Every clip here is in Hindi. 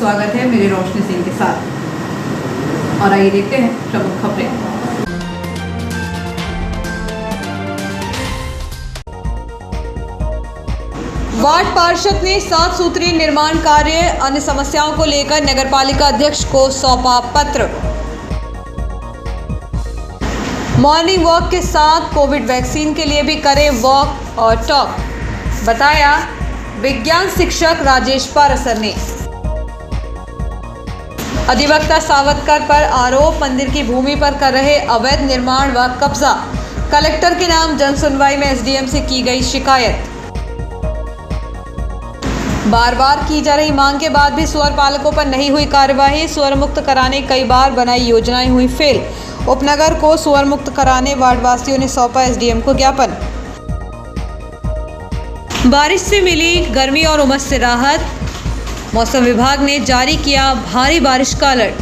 स्वागत है मेरे रोशनी सिंह के साथ। और आइए देखते हैं प्रमुख खबरें। वार्ड पार्षद ने 7 सूत्रीय निर्माण कार्य अन्य समस्याओं को लेकर नगरपालिका अध्यक्ष को सौंपा पत्र। मॉर्निंग वॉक के साथ कोविड वैक्सीन के लिए भी करें वॉक और टॉक, बताया विज्ञान शिक्षक राजेश पारसर ने। अधिवक्ता सावरकर पर आरोप, मंदिर की भूमि पर कर रहे अवैध निर्माण व कब्जा, कलेक्टर के नाम जन सुनवाई में एसडीएम से की गई शिकायत। बार बार की जा रही मांग के बाद भी सुअर पालकों पर नहीं हुई कार्यवाही, सुअर मुक्त कराने कई बार बनाई योजनाएं हुई फेल। उपनगर को सुअर मुक्त कराने वार्डवासियों ने सौंपा एसडीएम को ज्ञापन। बारिश से मिली गर्मी और उमस से राहत, मौसम विभाग ने जारी किया भारी बारिश का अलर्ट।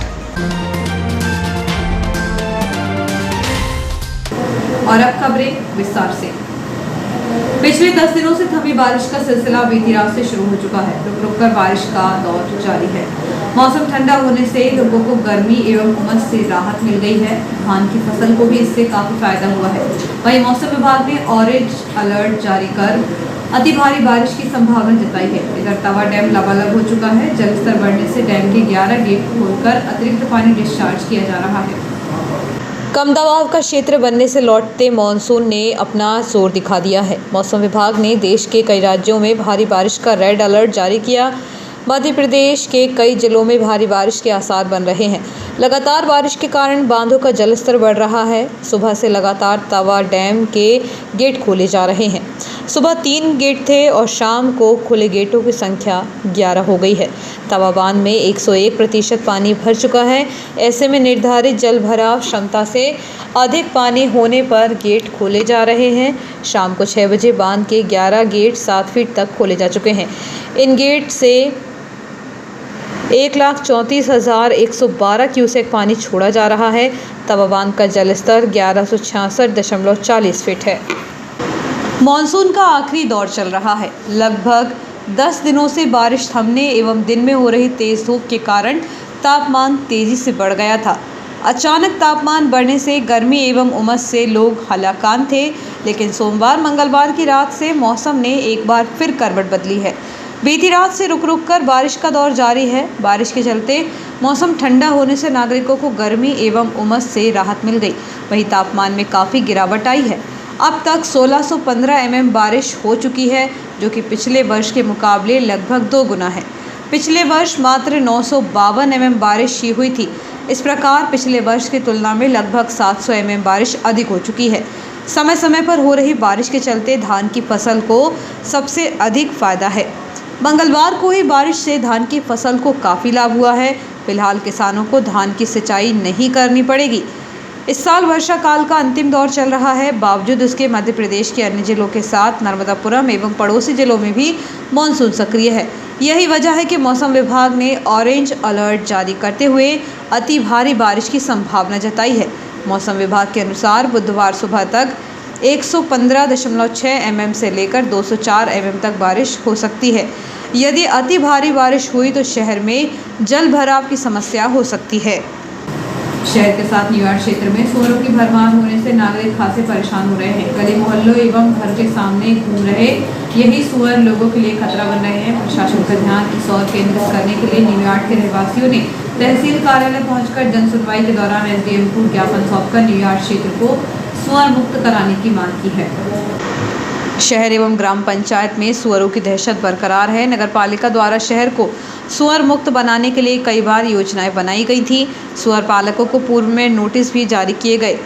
और अब खबरें विस्तार से। पिछले 10 दिनों से थमी बारिश का सिलसिला बीती रात से शुरू हो चुका है। रुक रुक कर बारिश का दौर जारी है। मौसम ठंडा होने से लोगों को गर्मी एवं उमस से राहत मिल गई है। धान की फसल को भी इससे काफी फायदा हुआ है। वहीं मौसम विभाग ने ऑरेंज अलर्ट जारी कर अति भारी बारिश की संभावना जताई है। इधर तवा डैम लबालब हो चुका है। जलस्तर बढ़ने से डैम के 11 गेट खोलकर अतिरिक्त पानी डिस्चार्ज किया जा रहा है। कम दबाव का क्षेत्र बनने से लौटते मानसून ने अपना जोर दिखा दिया है। मौसम विभाग ने देश के कई राज्यों में भारी बारिश का रेड अलर्ट जारी किया। मध्य प्रदेश के कई जिलों में भारी बारिश के आसार बन रहे हैं। लगातार बारिश के कारण बांधों का जलस्तर बढ़ रहा है। सुबह से लगातार तवा डैम के गेट खोले जा रहे हैं। सुबह 3 गेट थे और शाम को खुले गेटों की संख्या 11 हो गई है। तवा बांध में 101% पानी भर चुका है। ऐसे में निर्धारित जल भराव क्षमता से अधिक पानी होने पर गेट खोले जा रहे हैं। शाम को 6 बजे बांध के 11 गेट 7 फीट तक खोले जा चुके हैं। इन गेट से 1,34,112 क्यूसेक पानी छोड़ा जा रहा है। तवा बांध का जलस्तर 1166.40 फीट है। मॉनसून का आखिरी दौर चल रहा है। लगभग 10 दिनों से बारिश थमने एवं दिन में हो रही तेज धूप के कारण तापमान तेजी से बढ़ गया था। अचानक तापमान बढ़ने से गर्मी एवं उमस से लोग हलाकान थे, लेकिन सोमवार मंगलवार की रात से मौसम ने एक बार फिर करवट बदली है। बीती रात से रुक रुक कर बारिश का दौर जारी है। बारिश के चलते मौसम ठंडा होने से नागरिकों को गर्मी एवं उमस से राहत मिल गई। वहीं तापमान में काफ़ी गिरावट आई है। अब तक 1615 mm बारिश हो चुकी है, जो कि पिछले वर्ष के मुकाबले लगभग 2 गुना है। पिछले वर्ष मात्र 952 mm बारिश ही हुई थी। इस प्रकार पिछले वर्ष की तुलना में लगभग 700 mm बारिश अधिक हो चुकी है। समय समय पर हो रही बारिश के चलते धान की फसल को सबसे अधिक फायदा है। मंगलवार को ही बारिश से धान की फसल को काफ़ी लाभ हुआ है। फिलहाल किसानों को धान की सिंचाई नहीं करनी पड़ेगी। इस साल वर्षा काल का अंतिम दौर चल रहा है। बावजूद इसके मध्य प्रदेश के अन्य जिलों के साथ नर्मदापुरम एवं पड़ोसी जिलों में भी मानसून सक्रिय है। यही वजह है कि मौसम विभाग ने ऑरेंज अलर्ट जारी करते हुए अति भारी बारिश की संभावना जताई है। मौसम विभाग के अनुसार बुधवार सुबह तक 115.6 mm से लेकर 204 mm तक बारिश हो सकती है। यदि अति भारी बारिश हुई तो शहर में जल भराव की समस्या हो सकती है। शहर के साथ न्यूयॉर्क क्षेत्र में सुअरों की भरमार होने से नागरिक खासे परेशान हो रहे हैं। गली मोहल्लों एवं घर के सामने घूम रहे यही सुअर लोगों के लिए खतरा बन रहे हैं। प्रशासन का ध्यान इस ओर केंद्रित करने के लिए न्यूयॉर्क के रहवासियों ने तहसील कार्यालय पहुंचकर जन सुनवाई के दौरान एसडीएम को ज्ञापन सौंपकर न्यूयॉर्क क्षेत्र को सुअर मुक्त कराने की मांग की है। शहर एवं ग्राम पंचायत में सुअरों की दहशत बरकरार है। नगरपालिका द्वारा शहर को सुअर मुक्त बनाने के लिए कई बार योजनाएं बनाई गई थी। सुअर पालकों को पूर्व में नोटिस भी जारी किए गए,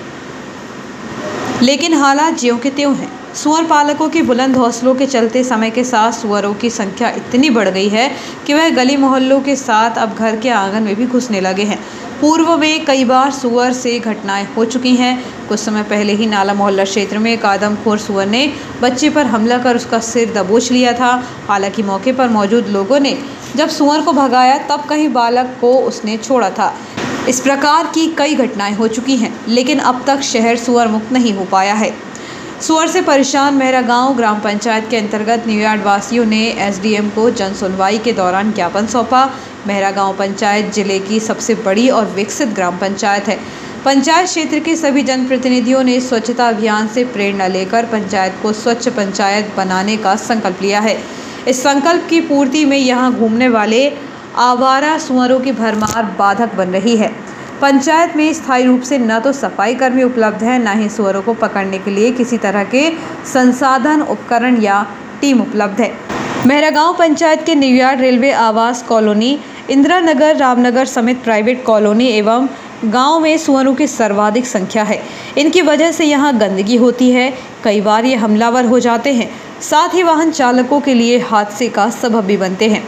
लेकिन हालात ज्यों के त्यों हैं। सुअर पालकों के बुलंद हौसलों के चलते समय के साथ सुअरों की संख्या इतनी बढ़ गई है कि वह गली मोहल्लों के साथ अब घर के आंगन में भी घुसने लगे हैं। पूर्व में कई बार सुअर से घटनाएं हो चुकी हैं। कुछ समय पहले ही नाला मोहल्ला क्षेत्र में एक आदमखोर सुअर ने बच्चे पर हमला कर उसका सिर दबोच लिया था। हालांकि मौके पर मौजूद लोगों ने जब सुअर को भगाया तब कहीं बालक को उसने छोड़ा था। इस प्रकार की कई घटनाएं हो चुकी हैं, लेकिन अब तक शहर सुअर मुक्त नहीं हो पाया है। सुअर से परेशान मेहरा गांव ग्राम पंचायत के अंतर्गत न्यूयार्ड वासियों ने एसडीएम को जन सुनवाई के दौरान ज्ञापन सौंपा। मेहरा गांव पंचायत जिले की सबसे बड़ी और विकसित ग्राम पंचायत है। पंचायत क्षेत्र के सभी जनप्रतिनिधियों ने स्वच्छता अभियान से प्रेरणा लेकर पंचायत को स्वच्छ पंचायत बनाने का संकल्प लिया है। इस संकल्प की पूर्ति में यहां घूमने वाले आवारा सुअरों की भरमार बाधक बन रही है। पंचायत में स्थायी रूप से न तो सफाई कर्मी उपलब्ध है, न ही सुअरों को पकड़ने के लिए किसी तरह के संसाधन, उपकरण या टीम उपलब्ध है। मेहरा गांव पंचायत के न्यूयार्ड रेलवे आवास कॉलोनी, इंदिरा नगर, रामनगर समेत प्राइवेट कॉलोनी एवं गांव में सुअरों की सर्वाधिक संख्या है। इनकी वजह से यहां गंदगी होती है, कई बार ये हमलावर हो जाते हैं, साथ ही वाहन चालकों के लिए हादसे का सबब भी बनते हैं।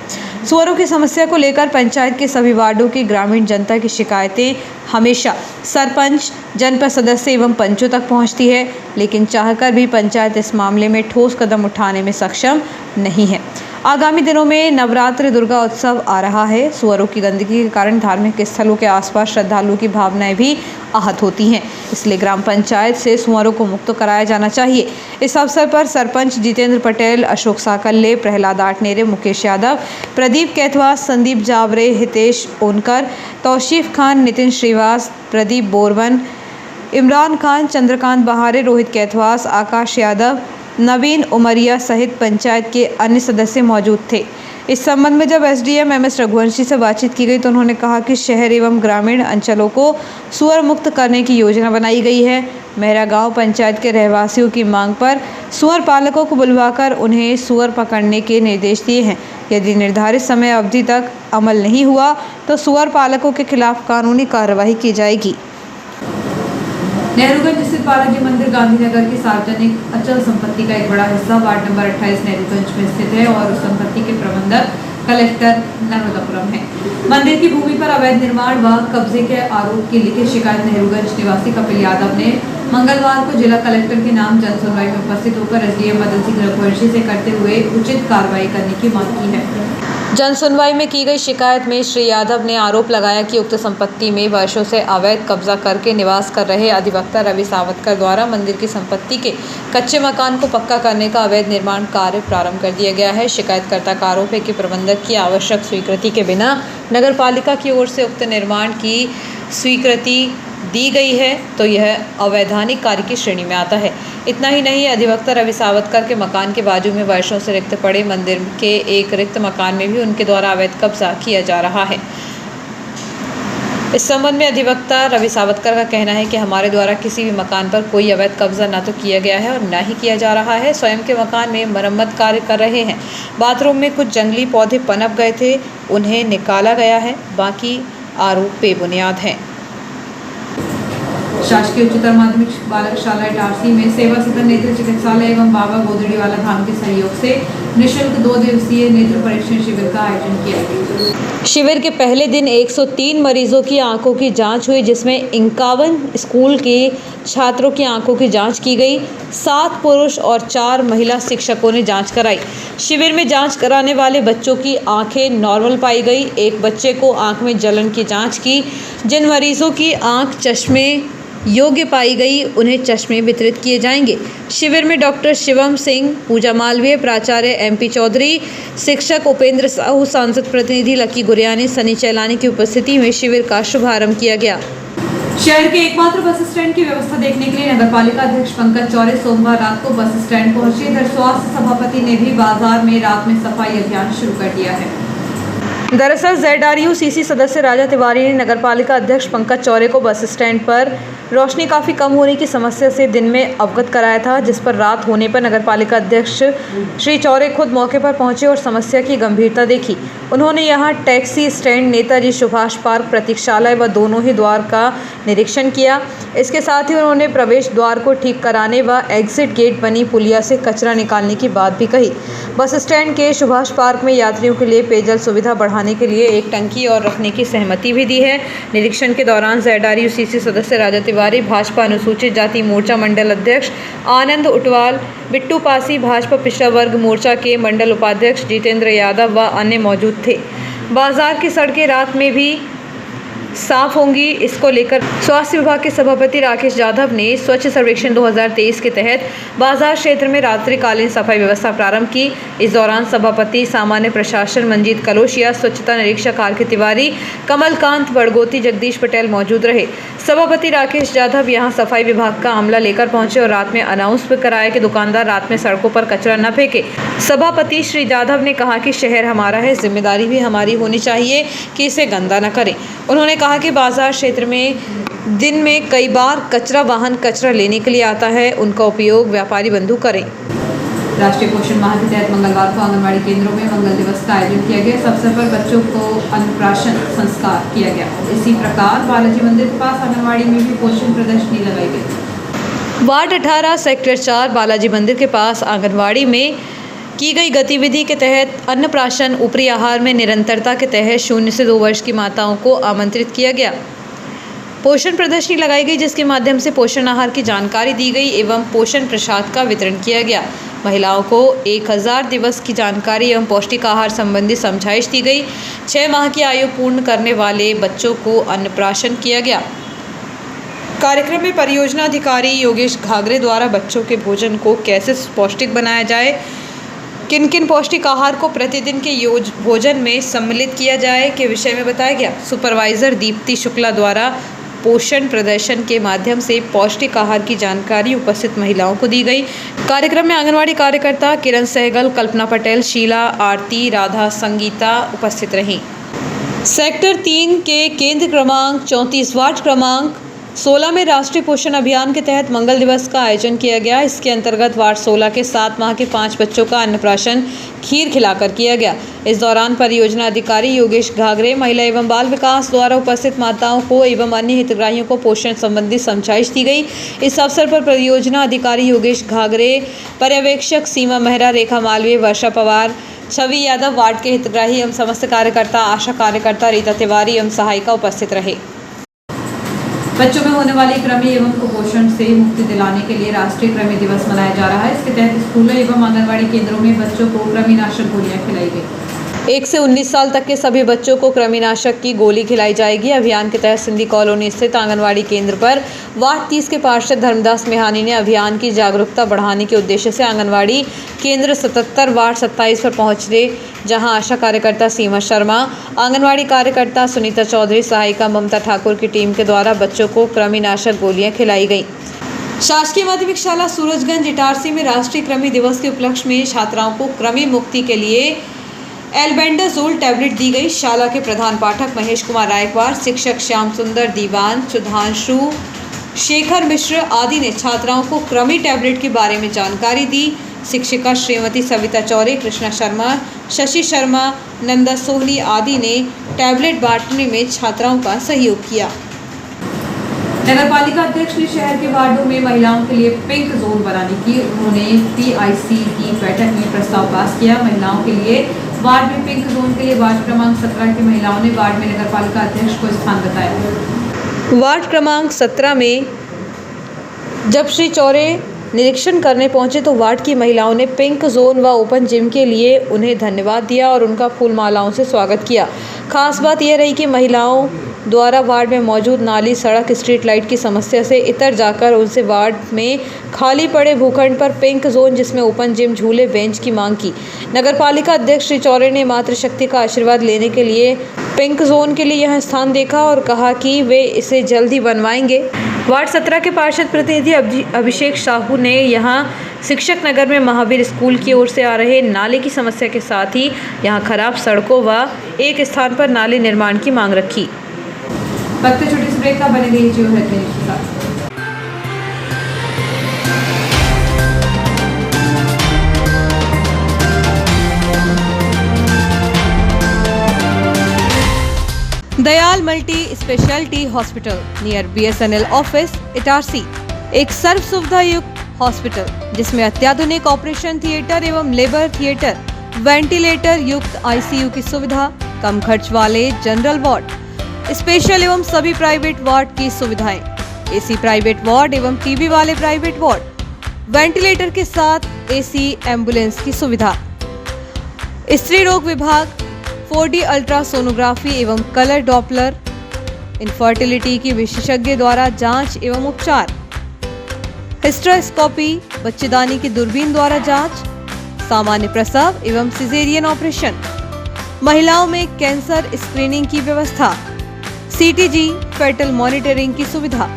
सुअरों की समस्या को लेकर पंचायत के सभी वार्डों की ग्रामीण जनता की शिकायतें हमेशा सरपंच, जनपद सदस्य एवं पंचों तक पहुंचती है, लेकिन चाहकर भी पंचायत इस मामले में ठोस कदम उठाने में सक्षम नहीं है। आगामी दिनों में नवरात्रि दुर्गा उत्सव आ रहा है। सुअरों की गंदगी के कारण धार्मिक स्थलों के आसपास श्रद्धालुओं की भावनाएं भी आहत होती हैं, इसलिए ग्राम पंचायत से सुअरों को मुक्त कराया जाना चाहिए। इस अवसर पर सरपंच जितेंद्र पटेल, अशोक साकल्ले, प्रहलाद आटनेरे, मुकेश यादव, प्रदीप कैथवास, संदीप जावरे, हितेश ओनकर, तौसीफ खान, नितिन श्रीवास, प्रदीप बोरवन, इमरान खान, चंद्रकांत बहारे, रोहित कैथवास, आकाश यादव, नवीन उमरिया सहित पंचायत के अन्य सदस्य मौजूद थे। इस संबंध में जब एसडीएम एमएस रघुवंशी से बातचीत की गई तो उन्होंने कहा कि शहर एवं ग्रामीण अंचलों को सुअर मुक्त करने की योजना बनाई गई है। मेहरा गांव पंचायत के रहवासियों की मांग पर सुअर पालकों को बुलवाकर उन्हें सुअर पकड़ने के निर्देश दिए हैं। यदि निर्धारित समय अवधि तक अमल नहीं हुआ तो सुअर पालकों के खिलाफ कानूनी कार्रवाई की जाएगी। नेहरूगंज स्थित बालाजी मंदिर गांधीनगर की सार्वजनिक अचल संपत्ति का एक बड़ा हिस्सा वार्ड नंबर 28 नेहरूगंज में स्थित है और उस संपत्ति के प्रबंधक कलेक्टर नर्मदापुरम है। मंदिर की भूमि पर अवैध निर्माण व कब्जे के आरोप की लिखित शिकायत नेहरूगंज निवासी कपिल यादव ने मंगलवार को जिला कलेक्टर के नाम जन सुनवाई में उपस्थित होकर एसडीएम मदन सिंह रघुवंशी से करते हुए उचित कार्रवाई करने की मांग की है। जन सुनवाई में की गई शिकायत में श्री यादव ने आरोप लगाया कि उक्त संपत्ति में वर्षों से अवैध कब्जा करके निवास कर रहे अधिवक्ता रवि सावतकर द्वारा मंदिर की संपत्ति के कच्चे मकान को पक्का करने का अवैध निर्माण कार्य प्रारंभ कर दिया गया है। शिकायतकर्ता का आरोप है कि प्रबंधक की आवश्यक स्वीकृति के बिना नगरपालिका की ओर से उक्त निर्माण की स्वीकृति दी गई है तो यह अवैधानिक कार्य की श्रेणी में आता है। इतना ही नहीं, अधिवक्ता रवि सावतकर के मकान के बाजू में वर्षों से रिक्त पड़े मंदिर के एक रिक्त मकान में भी उनके द्वारा अवैध कब्जा किया जा रहा है। इस संबंध में अधिवक्ता रवि सावतकर का कहना है कि हमारे द्वारा किसी भी मकान पर कोई अवैध कब्जा न तो किया गया है और न ही किया जा रहा है। स्वयं के मकान में मरम्मत कार्य कर रहे हैं। बाथरूम में कुछ जंगली पौधे पनप गए थे, उन्हें निकाला गया है। बाकी आरोप बेबुनियाद हैं। शासकीय उच्चतर माध्यमिक बालक शाला इटारसी में सेवा सदन नेत्र चिकित्सालय एवं बाबा गोदड़ीवाला धाम के सहयोग से निःशुल्क 2 दिवसीय नेत्र परीक्षण शिविर का आयोजन किया गया। शिविर के पहले दिन 103 मरीजों की आंखों की जांच हुई, जिसमें 51 स्कूल के छात्रों की आंखों की जांच की गई। 7 पुरुष और 4 महिला शिक्षकों ने जांच कराई। शिविर में जांच कराने वाले बच्चों की आंखें नॉर्मल पाई गई। एक बच्चे को आंख में जलन की जांच की। जिन मरीजों की आंख चश्मे योग्य पाई गई उन्हें चश्मे वितरित किए जाएंगे। शिविर में डॉक्टर शिवम सिंह, पूजा मालवीय, प्राचार्य एमपी चौधरी, शिक्षक उपेंद्र साहू, सांसद प्रतिनिधि लकी गुरियानी, सनी चैलानी की उपस्थिति में शिविर का शुभारंभ किया गया। शहर के एकमात्र बस स्टैंड की व्यवस्था देखने के लिए नगरपालिका अध्यक्ष पंकज चौरे सोमवार रात को बस स्टैंड पहुंचे। इधर स्वास्थ्य सभापति ने भी बाजार में रात में सफाई अभियान शुरू कर दिया है। दरअसल ZRUCC सदस्य राजा तिवारी ने नगरपालिका अध्यक्ष पंकज चौरे को बस स्टैंड पर रोशनी काफ़ी कम होने की समस्या से दिन में अवगत कराया था, जिस पर रात होने पर नगरपालिका अध्यक्ष श्री चौरे खुद मौके पर पहुंचे और समस्या की गंभीरता देखी। उन्होंने यहां taxi stand, Netaji Subhash park, प्रतीक्षालय व दोनों ही द्वार का निरीक्षण किया। इसके साथ ही उन्होंने प्रवेश द्वार को ठीक कराने व एग्जिट गेट बनी पुलिया से कचरा निकालने की बात भी कही। बस स्टैंड के सुभाष पार्क में यात्रियों के लिए पेयजल सुविधा बढ़ाने के लिए एक टंकी और रखने की सहमति भी दी है। निरीक्षण के दौरान ZRUCC सदस्य राजा तिवारी, भाजपा अनुसूचित जाति मोर्चा मंडल अध्यक्ष आनंद उटवाल, बिट्टू पासी, भाजपा पिछड़ा वर्ग मोर्चा के मंडल उपाध्यक्ष जितेंद्र यादव व अन्य मौजूद थे। बाजार की सड़कें रात में भी साफ होंगी। इसको लेकर स्वास्थ्य विभाग के सभापति राकेश यादव ने स्वच्छ सर्वेक्षण 2023 के तहत बाजार क्षेत्र में रात्रिकालीन सफाई व्यवस्था प्रारंभ की। इस दौरान सभापति सामान्य प्रशासन मंजीत कलोशिया, स्वच्छता निरीक्षक आर के तिवारी, कमलकांत बड़गोती, जगदीश पटेल मौजूद रहे। सभापति राकेश यादव यहां सफाई विभाग का अमला लेकर पहुंचे और रात में अनाउंस भी कराया कि दुकानदार रात में सड़कों पर कचरा न फेंके। सभापति श्री यादव ने कहा कि शहर हमारा है, जिम्मेदारी भी हमारी होनी चाहिए कि इसे गंदा न करें। उन्होंने कहा कि बाजार क्षेत्र में दिन में कई बार कचरा वाहन कचरा लेने के लिए आता है, उनका उपयोग व्यापारी बंधु करें। राष्ट्रीय पोषण माह के तहत मंगलवार को आंगनबाड़ी केंद्रों में मंगल दिवस का आयोजन किया गया। इस अवसर पर बच्चों को अन्नप्राशन संस्कार किया गया। इसी प्रकार बालाजी मंदिर के पास आंगनबाड़ी में भी पोषण प्रदर्शनी लगाई गई। वार्ड 18 सेक्टर 4 बालाजी मंदिर के पास आंगनबाड़ी में की गई गतिविधि के तहत अन्नप्राशन ऊपरी आहार में निरंतरता के तहत 0 से 2 वर्ष की माताओं को आमंत्रित किया गया। पोषण प्रदर्शनी लगाई गई, जिसके माध्यम से पोषण आहार की जानकारी दी गई एवं पोषण प्रसाद का वितरण किया गया। महिलाओं को 1000 दिवस की जानकारी एवं पौष्टिक आहार संबंधी समझाइश दी गई। 6 माह की आयु पूर्ण करने वाले बच्चों को अन्नप्राशन किया गया। कार्यक्रम में परियोजना अधिकारी योगेश घागरे द्वारा बच्चों के भोजन को कैसे पौष्टिक बनाया जाए, किन किन पौष्टिक आहार को प्रतिदिन के भोजन में सम्मिलित किया जाए के विषय में बताया गया। सुपरवाइजर दीप्ति शुक्ला द्वारा पोषण प्रदर्शन के माध्यम से पौष्टिक आहार की जानकारी उपस्थित महिलाओं को दी गई। कार्यक्रम में आंगनवाड़ी कार्यकर्ता किरण सहगल, कल्पना पटेल, शीला, आरती, राधा, संगीता उपस्थित रहीं। सेक्टर 3 के केंद्र क्रमांक 34 वार्ड क्रमांक 16 में राष्ट्रीय पोषण अभियान के तहत मंगल दिवस का आयोजन किया गया। इसके अंतर्गत वार्ड 16 के 7 माह के 5 बच्चों का अन्नप्राशन खीर खिलाकर किया गया। इस दौरान परियोजना अधिकारी योगेश घागरे, महिला एवं बाल विकास द्वारा उपस्थित माताओं को एवं अन्य हितग्राहियों को पोषण संबंधी समझाइश दी गई। इस अवसर पर परियोजना अधिकारी योगेश घागरे, पर्यवेक्षक सीमा मेहरा, रेखा मालवीय, वर्षा पवार, छवि यादव, वार्ड के हितग्राही एवं समस्त कार्यकर्ता, आशा कार्यकर्ता, रीता तिवारी एवं सहायिका उपस्थित रहे। बच्चों में होने वाली कृमि एवं कुपोषण से मुक्ति दिलाने के लिए राष्ट्रीय कृमि दिवस मनाया जा रहा है। इसके तहत स्कूलों एवं आंगनबाड़ी केंद्रों में बच्चों को कृमिनाशक गोलियां खिलाई गई। 1 से 19 साल तक के सभी बच्चों को कृमिनाशक की गोली खिलाई जाएगी। अभियान के तहत सिंधी कॉलोनी स्थित आंगनबाड़ी केंद्र पर वार्ड 30 के पार्षद धर्मदास मेहानी ने अभियान की जागरूकता बढ़ाने के उद्देश्य से आंगनबाड़ी केंद्र 77 वार्ड 27 पर पहुंचे, जहां आशा कार्यकर्ता सीमा शर्मा, आंगनबाड़ी कार्यकर्ता सुनीता चौधरी, सहायिका ममता ठाकुर की टीम के द्वारा बच्चों को कृमिनाशक गोलियां खिलाई गई। शासकीय माध्यमिक शाला सूरजगंज इटारसी में राष्ट्रीय कृमि दिवस के उपलक्ष्य में छात्राओं को कृमि मुक्ति के लिए एल्बेंडाजोल टैबलेट दी गई। शाला के प्रधान पाठक महेश कुमार रायकवार, शिक्षक श्याम सुंदर दीवान, सुधांशु, शेखर मिश्र आदि ने छात्राओं को कृमि टैबलेट के बारे में जानकारी दी। शिक्षिका श्रीमती सविता चौरे, कृष्णा शर्मा, शशि शर्मा, नंदा सोहनी आदि ने टैबलेट बांटने में छात्राओं का सहयोग किया। नगरपालिका अध्यक्ष ने शहर के वार्डों में महिलाओं के लिए पिंक जोन बनाने की उन्होंने PIC की बैठक में प्रस्ताव पास किया। महिलाओं के लिए वार्ड में पिंक जोन के लिए वार्ड क्रमांक 17 की महिलाओं ने वार्ड में नगरपालिका अध्यक्ष को स्थान बताया। वार्ड क्रमांक 17 में जब श्री चौरे निरीक्षण करने पहुंचे तो वार्ड की महिलाओं ने पिंक जोन व ओपन जिम के लिए उन्हें धन्यवाद दिया और उनका फूल मालाओं से स्वागत किया। खास बात यह रही कि महिलाओं द्वारा वार्ड में मौजूद नाली, सड़क, स्ट्रीट लाइट की समस्या से इतर जाकर उनसे वार्ड में खाली पड़े भूखंड पर पिंक जोन जिसमें ओपन जिम, झूले, बेंच की मांग की। नगरपालिका अध्यक्ष श्री चौरे ने मातृशक्ति का आशीर्वाद लेने के लिए पिंक जोन के लिए यहां स्थान देखा और कहा कि वे इसे जल्द ही बनवाएंगे। वार्ड 17 के पार्षद प्रतिनिधि अभिषेक साहू ने यहां शिक्षक नगर में महावीर स्कूल की ओर से आ रहे नाले की समस्या के साथ ही यहां खराब सड़कों व एक स्थान पर नाले निर्माण की मांग रखी। वक्त छोटी सी ब्रेक का, बने रहिए जियो हेल्थ न्यूज़ के साथ। Dayal multi speciality hospital near BSNL office Itarsi एक सर्व सुविधा युक्त हॉस्पिटल जिसमें अत्याधुनिक ऑपरेशन थिएटर एवं लेबर थिएटर, वेंटिलेटर युक्त ICU की सुविधा, कम खर्च वाले जनरल वार्ड, स्पेशल एवं सभी प्राइवेट वार्ड की सुविधाएं, AC प्राइवेट वार्ड एवं टीबी वाले प्राइवेट वार्ड, वेंटिलेटर के साथ AC एम्बुलेंस की सुविधा, स्त्री रोग विभाग, 4D अल्ट्रासोनोग्राफी एवं कलर डॉपलर, इनफर्टिलिटी की विशेषज्ञ द्वारा जांच एवं उपचार, हिस्टेरोस्कोपी, बच्चेदानी की दूरबीन द्वारा जांच, सामान्य प्रसव एवं सिजेरियन ऑपरेशन, महिलाओं में कैंसर स्क्रीनिंग की व्यवस्था, सीटीजी फेटल मॉनिटरिंग की सुविधा,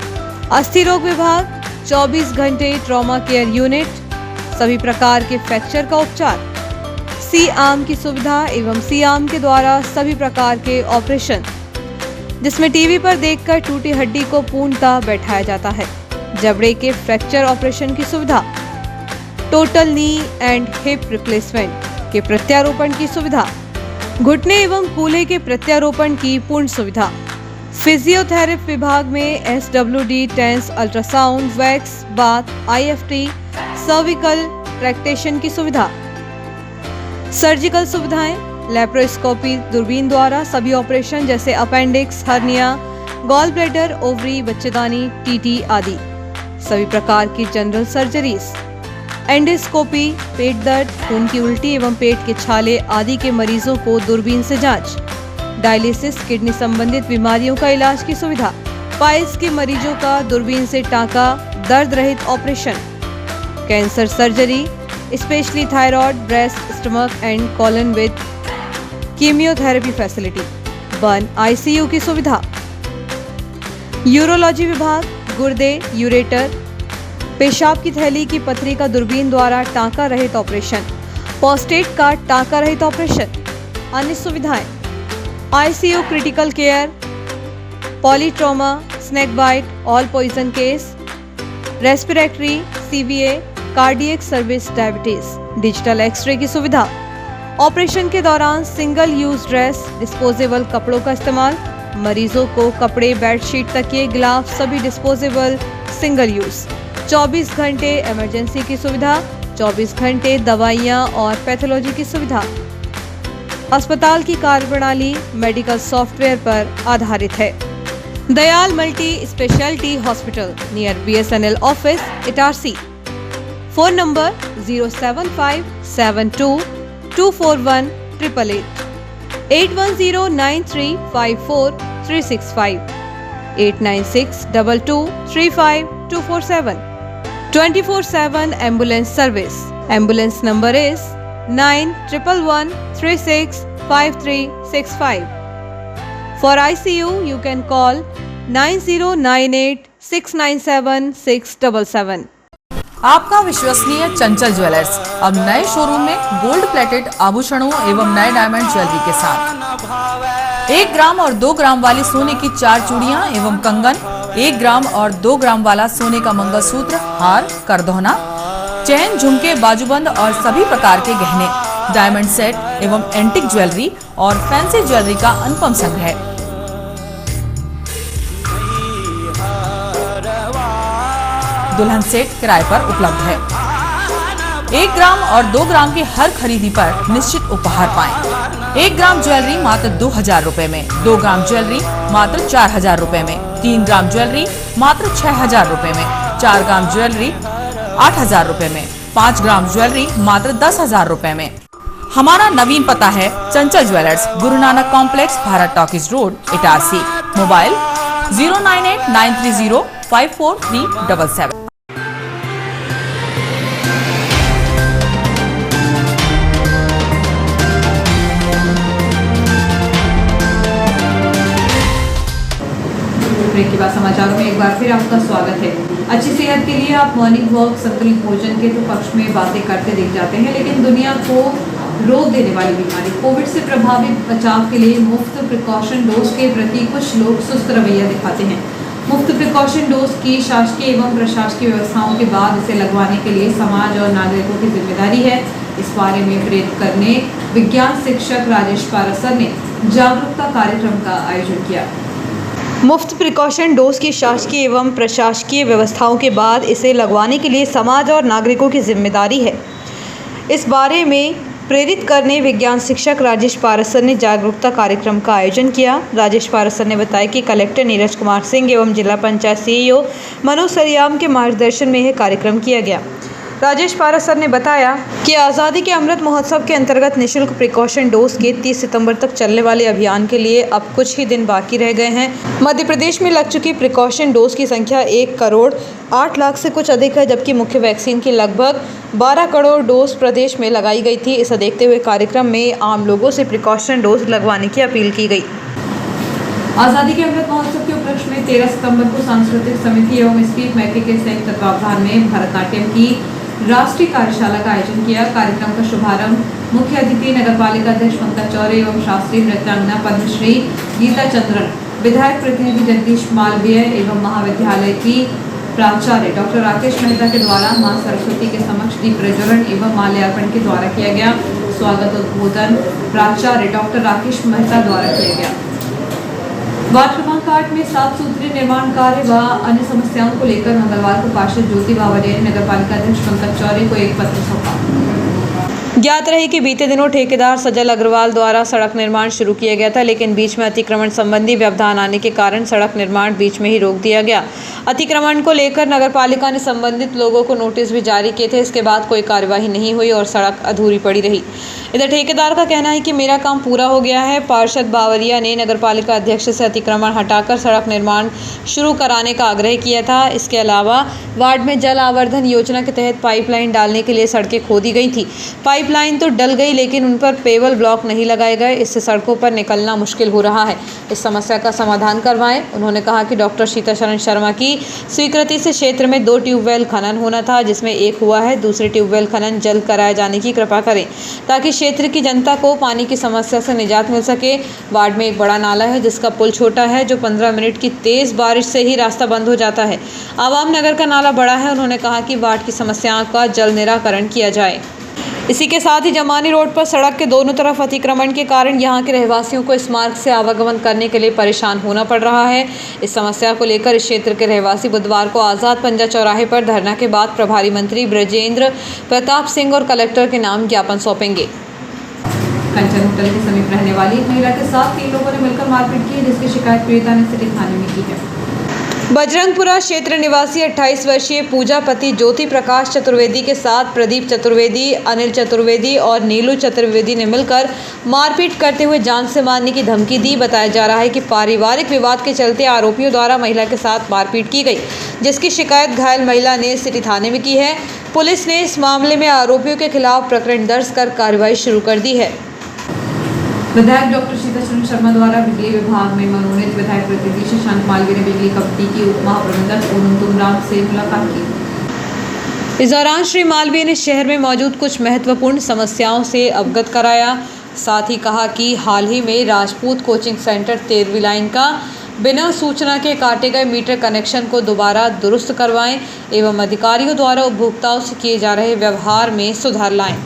अस्थि रोग विभाग, 24 घंटे ट्रॉमा केयर यूनिट, सभी प्रकार के फ्रैक्चर का उपचार, सी आर्म की सुविधा एवं सी आर्म के द्वारा सभी प्रकार के ऑपरेशन, जिसमें टीवी पर देखकर टूटी हड्डी को पूर्णतः बैठाया जाता है, जबड़े के फ्रैक्चर ऑपरेशन की सुविधा, total knee and hip replacement के प्रत्यारोपण की सुविधा, घुटने एवं कूल्हे के प्रत्यारोपण की पूर्ण सुविधा, फिजियोथेरेपी विभाग में SWD, TENS, ultrasound, wax, bath, IFT, cervical traction की सुविधा, सर्जिकल सुविधाएं, लेप्रोस्कोपी दूरबीन द्वारा सभी ऑपरेशन जैसे appendix, hernia, gall bladder, ovary, बच्चेदानी, TT आदि, सभी प्रकार की जनरल सर्जरीज, एंडोस्कोपी, पेट दर्द, खून की उल्टी एवं पेट के छाले आदि के मरीजों को दूरबीन से जांच, डायलिसिस, किडनी संबंधित बीमारियों का इलाज की सुविधा, पाइल्स के मरीजों का दूरबीन से टांका, दर्द रहित operation, cancer surgery, specially thyroid, breast, stomach and colon with chemotherapy facility, burn ICU की सुविधा, यूरोलॉजी विभाग, गुर्दे, यूरेटर, पेशाब की थैली की पथरी का दूरबीन द्वारा टांका रहित ऑपरेशन, प्रोस्टेट का टांका रहित ऑपरेशन, अन्य सुविधाएं, ICU critical care, polytrauma, snake bite, all poison case, respiratory, CVA, cardiac service, diabetes, digital x ray की सुविधा, ऑपरेशन के दौरान सिंगल यूज ड्रेस, डिस्पोजेबल कपड़ों का इस्तेमाल, मरीजों को कपड़े, बेडशीट, तकिए, ग्लाव्स सभी डिस्पोजेबल सिंगल यूज, 24 घंटे इमरजेंसी की सुविधा, 24 घंटे दवाइयाँ और पैथोलॉजी की सुविधा। अस्पताल की कार्यप्रणाली मेडिकल सॉफ्टवेयर पर आधारित है। Dayal multi speciality hospital near BSNL office, Itarsi. Phone number 07572241888, 8109354365, 8962235247, 24/7 ambulance service. Ambulance number is 9111365365. For ICU, you can call 9098697677. आपका विश्वसनीय चंचल ज्वेलर्स अब नए शोरूम में गोल्ड प्लेटेड आभूषणों एवं नए डायमंड ज्वेलरी के साथ 1 ग्राम और 2 ग्राम वाली सोने की 4 चूड़ियां एवं कंगन, 1 ग्राम और 2 ग्राम वाला सोने का मंगलसूत्र, हार, करदौना, चैन, झुमके, बाजूबंद और सभी प्रकार के गहने, डायमंड सेट एवं एंटिक ज्वेलरी और फैंसी ज्वेलरी का अनुपम संग्रह। दुल्हन सेट किराए पर उपलब्ध है। 1 ग्राम और 2 ग्राम की हर खरीदी पर निश्चित उपहार पाएं। 1 ग्राम ज्वेलरी मात्र 2000 रुपए में, 2 ग्राम ज्वेलरी मात्र 4000 रुपए में, 3 ग्राम ज्वेलरी मात्र 6000 रुपए में, 4 ग्राम ज्वेलरी 8000 रुपए में, 5 ग्राम ज्वेलरी मात्र 10000 रुपए में। हमारा नवीन पता है Chanchal jewellers, Guru Nanak complex, Bharat talkies road, Itarsi. Mobile 09893054377। Break के बाद समाचारों में एक बार फिर आपका स्वागत है। अच्छी सेहत के लिए आप मॉर्निंग वॉक, संतुलित भोजन के तो पक्ष में बातें करते दिख जाते हैं, लेकिन दुनिया को रोक देने वाली बीमारी कोविड से प्रभावित बचाव के लिए मुफ्त प्रिकॉशन डोज के प्रति कुछ लोग सुस्त रवैया दिखाते हैं। मुफ्त प्रिकॉशन डोज की शासकीय एवं प्रशासकीय व्यवस्थाओं के बाद इसे लगवाने के लिए समाज और नागरिकों की जिम्मेदारी है। इस बारे में प्रेरित करने विज्ञान शिक्षक राजेश पारसर ने जागरूकता कार्यक्रम का आयोजन किया। मुफ्त प्रिकॉशन डोज की शासकीय एवं प्रशासकीय व्यवस्थाओं के बाद इसे लगवाने के लिए समाज और नागरिकों की जिम्मेदारी है। इस बारे में प्रेरित करने विज्ञान शिक्षक राजेश पारसर ने जागरूकता कार्यक्रम का आयोजन किया। राजेश पारसर ने बताया कि कलेक्टर नीरज कुमार सिंह एवं जिला पंचायत CEO मनोज सरियाम के मार्गदर्शन में यह कार्यक्रम किया गया। राजेश पारासर ने बताया कि आज़ादी के अमृत महोत्सव के अंतर्गत निःशुल्क प्रिकॉशन डोज के 30 सितंबर तक चलने वाले अभियान के लिए अब कुछ ही दिन बाकी रह गए हैं। मध्य प्रदेश में लग चुकी प्रिकॉशन डोज की संख्या 1 करोड़ 8 लाख से कुछ अधिक है, जबकि मुख्य वैक्सीन की लगभग 12 करोड़ डोज प्रदेश में लगाई गई थी। इसे देखते हुए कार्यक्रम में आम लोगों से प्रिकॉशन डोज लगवाने की अपील की गई। आजादी के अमृत महोत्सव के उपलक्ष्य में 13 सितंबर को सांस्कृतिक समिति एवं स्पीक मैके के संयुक्त तत्वावधान में भरतनाट्यम की राष्ट्रीय कार्यशाला का आयोजन किया। कार्यक्रम का शुभारंभ मुख्य अतिथि नगरपालिका अध्यक्ष पंकज चौरे एवं शास्त्रीय नृत्यांगना पद्मश्री गीता चंद्रन, विधायक प्रतिनिधि जगदीश मालवीय एवं महाविद्यालय की प्राचार्य डॉक्टर राकेश मेहता के द्वारा मां सरस्वती के समक्ष दीप प्रज्वलन एवं माल्यार्पण के द्वारा किया गया। स्वागत उद्बोधन प्राचार्य डॉक्टर राकेश मेहता द्वारा किया गया। वार्ड क्रमांक 8 में 7 सूत्रीय निर्माण कार्य व अन्य समस्याओं को लेकर मंगलवार को पार्षद ज्योति बावरिया ने नगरपालिका अध्यक्ष पंकज चौरे को एक पत्र सौंपा। ज्ञात रहे कि बीते दिनों ठेकेदार सजल अग्रवाल द्वारा सड़क निर्माण शुरू किया गया था, लेकिन बीच में अतिक्रमण संबंधी व्यवधान आने के कारण सड़क निर्माण बीच में ही रोक दिया गया। अतिक्रमण को लेकर नगरपालिका ने संबंधित लोगों को नोटिस भी जारी किए थे। इसके बाद कोई कार्यवाही नहीं हुई और सड़क अधूरी पड़ी रही। इधर ठेकेदार का कहना है कि मेरा काम पूरा हो गया है। पार्षद बावरिया ने नगरपालिका अध्यक्ष से अतिक्रमण हटाकर सड़क निर्माण शुरू कराने का आग्रह किया था। इसके अलावा वार्ड में जल आवर्धन योजना के तहत पाइपलाइन डालने के लिए सड़कें खोदी गई थी। पाइपलाइन तो डल गई, लेकिन उन पर पेवर ब्लॉक नहीं लगाए गए। इससे सड़कों पर निकलना मुश्किल हो रहा है। इस समस्या का समाधान करवाएं। उन्होंने कहा कि डॉक्टर सीताशरण शर्मा की स्वीकृति से क्षेत्र में 2 ट्यूबवेल खनन होना था, जिसमें एक हुआ है। दूसरे ट्यूबवेल खनन जल्द कराए जाने की कृपा करें ताकि क्षेत्र की जनता को पानी की समस्या से निजात मिल सके। वार्ड में एक बड़ा नाला है जिसका पुल छोटा है, जो 15 मिनट की तेज बारिश से ही रास्ता बंद हो जाता है। आवाम नगर का नाला बड़ा है। उन्होंने कहा कि वार्ड की समस्याओं का जल्द निराकरण किया जाए। इसी के साथ ही जमानी रोड पर सड़क के दोनों तरफ अतिक्रमण के कारण यहां के रहवासियों को इस मार्ग से आवागमन करने के लिए परेशान होना पड़ रहा है। इस समस्या को लेकर इस क्षेत्र के रहवासी बुधवार को आज़ाद पंजा चौराहे पर धरना के बाद प्रभारी मंत्री ब्रजेंद्र प्रताप सिंह और कलेक्टर के नाम ज्ञापन सौंपेंगे। कंचन होटल के समीप रहने वाली एक महिला के साथ 3 लोगों ने मिलकर मारपीट की, जिसकी शिकायत पीड़िता ने सिटी थाने में की है। बजरंगपुरा क्षेत्र निवासी 28 वर्षीय पूजा पति ज्योति प्रकाश चतुर्वेदी के साथ प्रदीप चतुर्वेदी, अनिल चतुर्वेदी और नीलू चतुर्वेदी ने मिलकर मारपीट करते हुए जान से मारने की धमकी दी। बताया जा रहा है कि पारिवारिक विवाद के चलते आरोपियों द्वारा महिला के साथ मारपीट की गई, जिसकी शिकायत घायल महिला ने सिटी थाने में की है। पुलिस ने इस मामले में आरोपियों के खिलाफ प्रकरण दर्ज कर कार्रवाई शुरू कर दी है। विधायक डॉक्टर सीताशरण शर्मा द्वारा बिजली विभाग में मनोनीत विधायक प्रतिनिधि शशांक मालवीय ने बिजली कंपनी की उप महाप्रबंधक पूनम तुमराम से मुलाकात की। इस दौरान श्री मालवीय ने शहर में मौजूद कुछ महत्वपूर्ण समस्याओं से अवगत कराया। साथ ही कहा कि हाल ही में राजपूत कोचिंग सेंटर 13वीं लाइन का बिना सूचना के काटे गए मीटर कनेक्शन को दोबारा दुरुस्त करवाएं एवं अधिकारियों द्वारा उपभोक्ताओं से किए जा रहे व्यवहार में सुधार लाएं।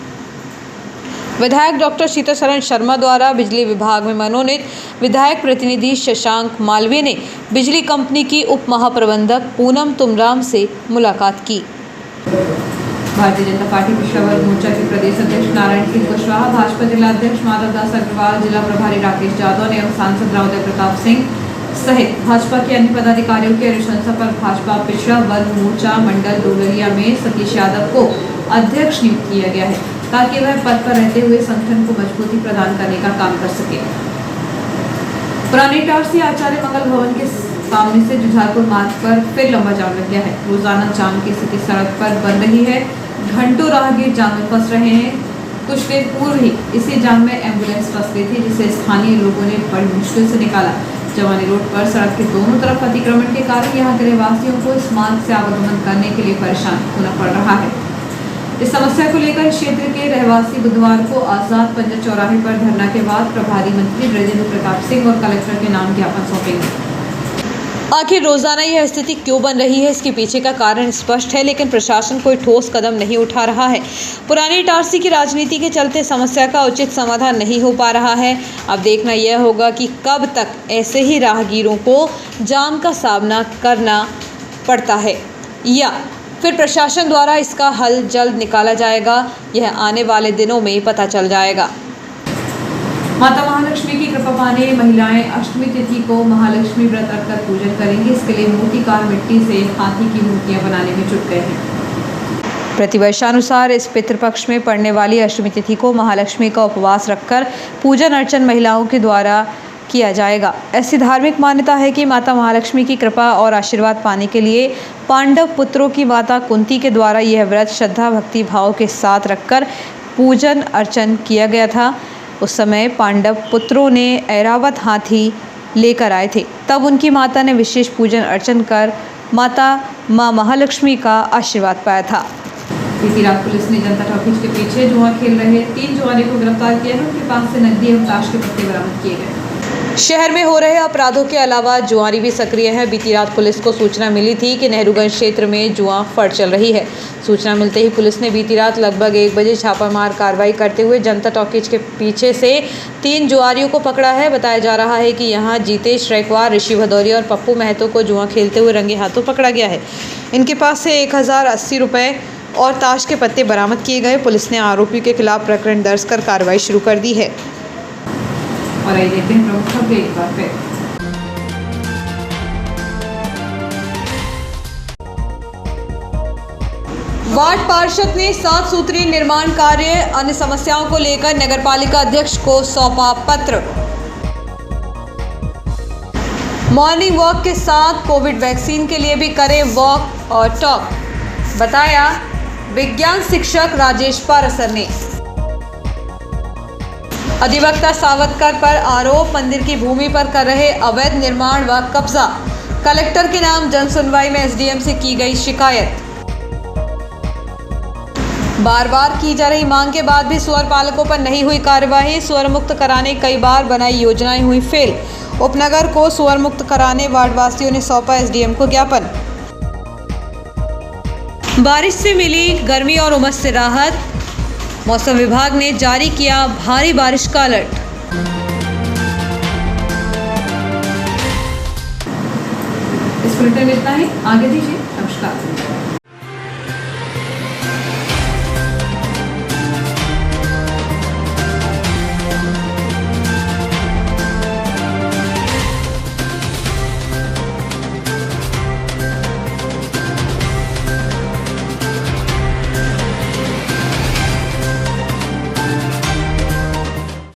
विधायक डॉक्टर सीताशरण शर्मा द्वारा बिजली विभाग में मनोनीत विधायक प्रतिनिधि शशांक मालवीय ने बिजली कंपनी की उप महाप्रबंधक पूनम तुमराम से मुलाकात की। भारतीय जनता पार्टी पिछड़ा वर्ग मोर्चा के प्रदेश अध्यक्ष नारायण सिंह कुशवाहा, भाजपा जिला अध्यक्ष माधवदास अग्रवाल, जिला प्रभारी राकेश यादव ने एवं सांसद राउदय प्रताप सिंह सहित भाजपा के अन्य पदाधिकारियों की अनुशंसा पर भाजपा पिछड़ा वर्ग मोर्चा मंडल डोगरिया में सतीश यादव को अध्यक्ष नियुक्त किया गया है, ताकि वह पद पर रहते हुए संगठन को मजबूती प्रदान करने का काम कर सके। पुरानी इटारसी आचार्य मंगल भवन के सामने से जुझारपुर मार्ग पर फिर लंबा जाम लग गया है। रोजाना जाम की स्थिति सड़क पर बन रही है। घंटों राहगीर जाम में फंस रहे हैं। कुछ देर पूर्व ही इसी जाम में एम्बुलेंस फंस गई थी, जिसे स्थानीय लोगों ने बड़ी मुश्किल से निकाला। जवानी रोड पर सड़क के दोनों तरफ अतिक्रमण के कारण यहाँ के रहवासियों को इस मार्ग से आवागमन करने के लिए परेशान होना पड़ रहा है। इस समस्या को लेकर क्षेत्र के रहवासी बुधवार को आजाद पंजा चौराहे पर धरना के बाद प्रभारी मंत्री ब्रजेंद्र प्रताप सिंह और कलेक्टर के नाम ज्ञापन सौंपेंगे। आखिर रोजाना यह स्थिति क्यों बन रही है, इसके पीछे का कारण स्पष्ट है, लेकिन प्रशासन कोई ठोस कदम नहीं उठा रहा है। पुरानी इटारसी की राजनीति के चलते समस्या का उचित समाधान नहीं हो पा रहा है। अब देखना यह होगा कि कब तक ऐसे ही राहगीरों को जाम का सामना करना पड़ता है या फिर प्रशासन द्वारा इसका हल जल्द निकाला जाएगा। यह आने वाले दिनों में पता चल जाएगा। माता महालक्ष्मी की कृपा पाने महिलाएं अष्टमी तिथि को महालक्ष्मी व्रत रखकर पूजन करेंगी। इसके लिए मूर्तिकार मिट्टी से हाथी की मूर्तियां बनाने में जुट गए हैं। प्रतिवर्षानुसार इस पितृपक्ष में पड़ने वाली अष्टमी तिथि को महालक्ष्मी का उपवास रखकर पूजन अर्चन महिलाओं के द्वारा किया जाएगा। ऐसी धार्मिक मान्यता है कि माता महालक्ष्मी की कृपा और आशीर्वाद पाने के लिए पांडव पुत्रों की माता कुंती के द्वारा यह व्रत श्रद्धा भक्ति भाव के साथ रखकर पूजन अर्चन किया गया था। उस समय पांडव पुत्रों ने ऐरावत हाथी लेकर आए थे, तब उनकी माता ने विशेष पूजन अर्चन कर माता माँ महालक्ष्मी का आशीर्वाद पाया था। बीती रात पुलिस ने जनता टॉकीज के पीछे जुआ खेल रहे 3 जुआरी को गिरफ्तार किया है। उनके पास से नकदी एवं ताश के पत्ते बरामद किए गए। शहर में हो रहे अपराधों के अलावा जुआरी भी सक्रिय है। बीती रात पुलिस को सूचना मिली थी कि नेहरूगंज क्षेत्र में जुआ फड़ चल रही है। सूचना मिलते ही पुलिस ने बीती रात लगभग 1 बजे छापामार कार्रवाई करते हुए जनता टॉकीज के पीछे से 3 जुआरियों को पकड़ा है। बताया जा रहा है कि यहां जीतेश रैकवार, ऋषि भदौरिया और पप्पू महतो को जुआ खेलते हुए रंगे हाथों पकड़ा गया है। इनके पास से 1080 रुपये और ताश के पत्ते बरामद किए गए। पुलिस ने आरोपी के खिलाफ प्रकरण दर्ज कर कार्रवाई शुरू कर दी है। और आइए देखते हैं प्रमुख खबरें एक बार फिर। वार्ड पार्षद ने 7 सूत्रीय निर्माण कार्य अन्य समस्याओं को लेकर नगरपालिका अध्यक्ष को सौंपा पत्र। मॉर्निंग वॉक के साथ कोविड वैक्सीन के लिए भी करें वॉक और टॉक, बताया विज्ञान शिक्षक राजेश पारसर ने। अधिवक्ता सावतकर पर आरोप, मंदिर की भूमि पर कर रहे अवैध निर्माण व कब्जा। कलेक्टर के नाम जन सुनवाई में एसडीएम से की गई शिकायत। बार बार की जा रही मांग के बाद भी सुअर पालकों पर नहीं हुई कार्यवाही। सुअर मुक्त कराने कई बार बनाई योजनाएं हुई फेल। उपनगर को सुअर मुक्त कराने वार्डवासियों ने सौंपा एसडीएम को ज्ञापन। बारिश से मिली गर्मी और उमस से राहत। मौसम विभाग ने जारी किया भारी बारिश का अलर्ट। इस बुलेटिन में इतना ही। आगे दीजिए। नमस्कार।